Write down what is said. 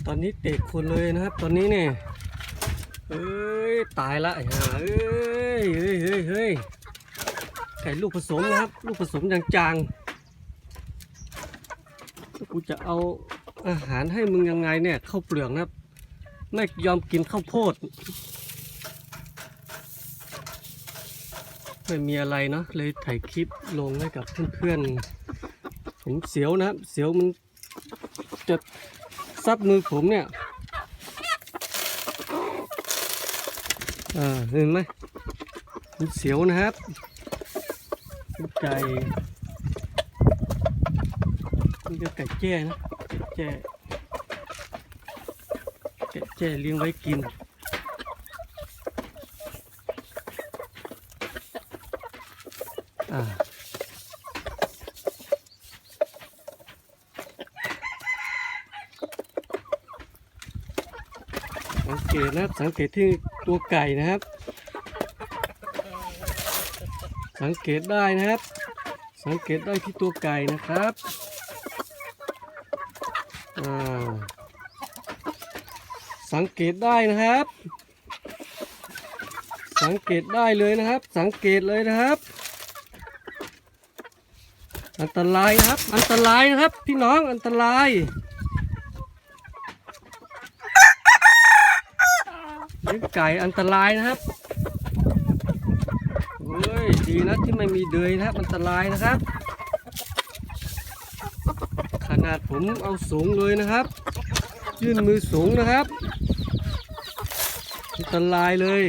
ตอนนี้เตะคนเลยนะครับตอนนี้เนี่ยเอ้ยตายละไอ้ห่าเอ้ยไก่ลูกผสมนะครับลูกผสมจางๆกูจะเอาอาหารให้มึงยังไงเนี่ยข้าวเปลือกนะครับไม่ยอมกินข้าวโพดไม่มีอะไรเนาะเลยถ่ายคลิปลงให้กับเพื่อนๆผมเสียวนะครับเสียวมันจะซับมือผมเนี่ยเห็นไหมมันเสียวนะครับไก่มันจะไก่แจ้นะแจ้เลี้ยงไว้กินสังเกตนะครับสังเกตที่ตัวไก่นะครับสังเกตได้นะครับสังเกตได้ที่ตัวไก่นะครับสังเกตได้นะครับสังเกตได้เลยนะครับสังเกตเลยนะครับอันตรายนะครับอันตรายนะครับพี่น้องอันตรายเลี้ยงไก่อันตรายนะครับเฮ้ยดีนะที่ไม่มีเดือยนะครับอันตรายนะครับขนาดผมเอาสูงเลยนะครับยื่นมือสูงนะครับอันตรายเลย